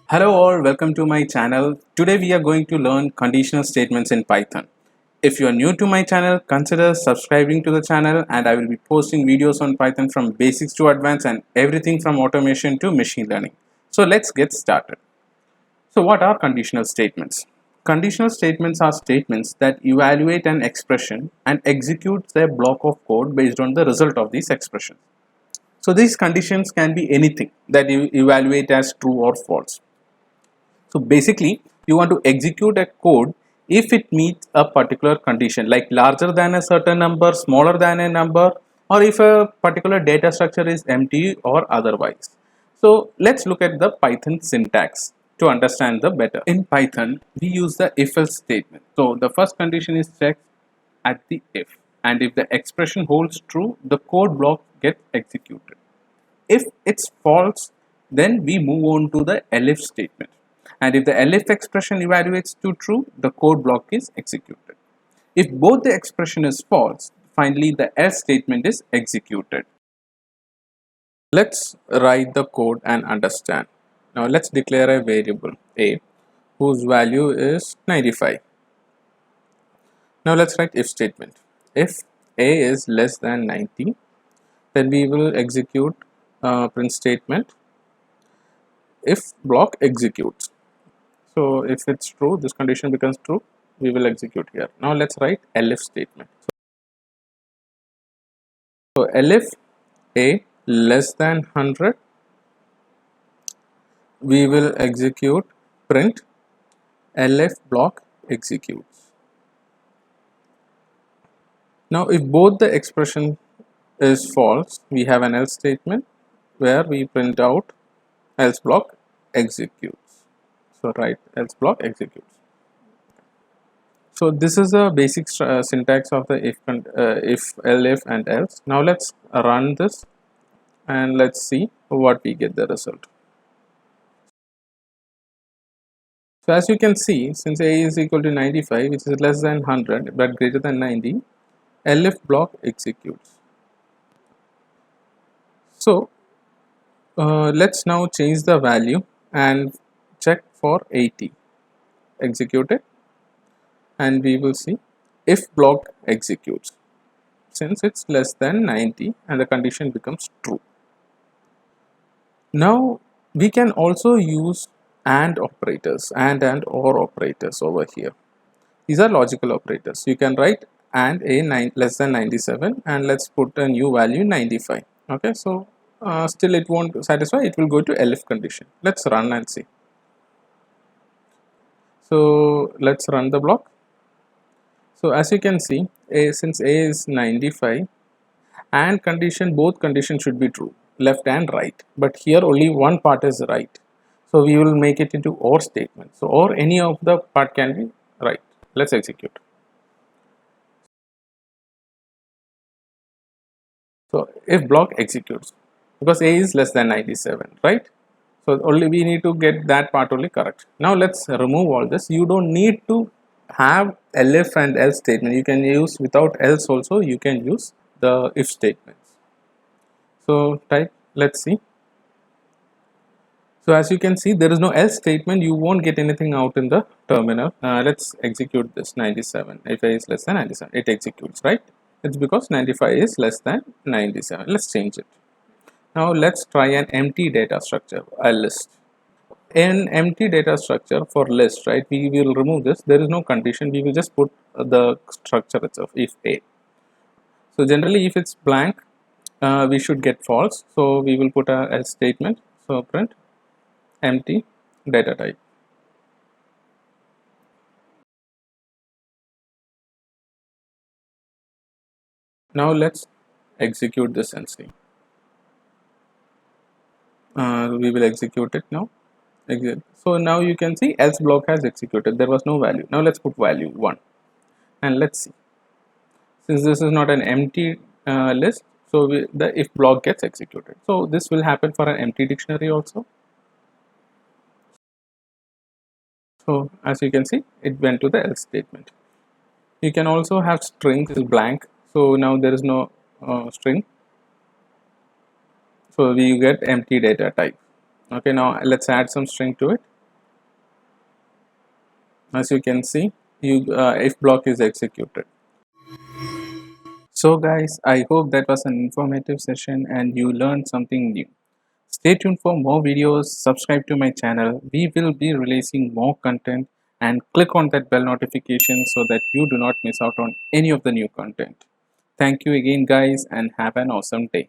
Hello all, welcome to my channel. Today we are going to learn conditional statements in Python. If you are new to my channel, consider subscribing to the channel and I will be posting videos on Python from basics to advanced and everything from automation to machine learning. So let's get started. So what are conditional statements? Conditional statements are statements that evaluate an expression and execute their block of code based on the result of these expressions. So these conditions can be anything that you evaluate as true or false. So basically, you want to execute a code if it meets a particular condition, like larger than a certain number, smaller than a number, or if a particular data structure is empty or otherwise. So let's look at the Python syntax to understand the better. In Python, we use the if-else statement. So the first condition is checked at the if, and if the expression holds true, the code block gets executed. If it's false, then we move on to the elif statement. And if the elif expression evaluates to true, the code block is executed. If both the expression is false, finally the else statement is executed. Let's write the code and understand. Now let's declare a variable a whose value is 95. Now let's write if statement. If a is less than 90, then we will execute print statement if block executes. So if it's true, this condition becomes true, we will execute here. Now let's write elif statement. So elif a less than 100, we will execute print elif block executes. Now if both the expression is false, we have an else statement where we print out else block executes. So write else block executes. So this is the basic syntax of the if, elif and else. Now let's run this and let's see what we get the result. So as you can see, since a is equal to 95, which is less than 100 but greater than 90, elif block executes. So let's now change the value and check for 80. Execute it and we will see if block executes, since it's less than 90 and the condition becomes true. Now we can also use AND operators, and OR operators over here. These are logical operators. You can write AND a less than 97 and let's put a new value 95. Okay, so still it won't satisfy, it will go to elif condition. Let's run and see. So let's run the block. So as you can see, since a is 95 and condition, both conditions should be true, left and right, but here only one part is right, so we will make it into OR statement. So or any of the part can be right. Let's execute. So if block executes, because a is less than 97, right? So only we need to get that part only correct. Now let's remove all this. You don't need to have elif and else statement. You can use without else also, you can use the if statements. So type, let's see. So as you can see, there is no else statement, you won't get anything out in the terminal. Let's execute this 97. If a is less than 97, it executes, right? It's because 95 is less than 97. Let's change it. Now let's try an empty data structure, a list. In empty data structure for list, right, we will remove this. There is no condition, we will just put the structure itself, if a. So generally if it's blank, we should get false, so we will put a else statement. So print empty data type. Now let's execute this and see. We will execute it now. So now you can see else block has executed. There was no value. Now let's put value 1 and let's see. Since this is not an empty list, so the if block gets executed. So this will happen for an empty dictionary also. So as you can see, it went to the else statement. You can also have strings is blank. So now there is no string. So we get empty data type. Okay, now let's add some string to it. As you can see, if block is executed. So guys, I hope that was an informative session and you learned something new. Stay tuned for more videos, subscribe to my channel. We will be releasing more content, and click on that bell notification so that you do not miss out on any of the new content. Thank you again guys, and have an awesome day.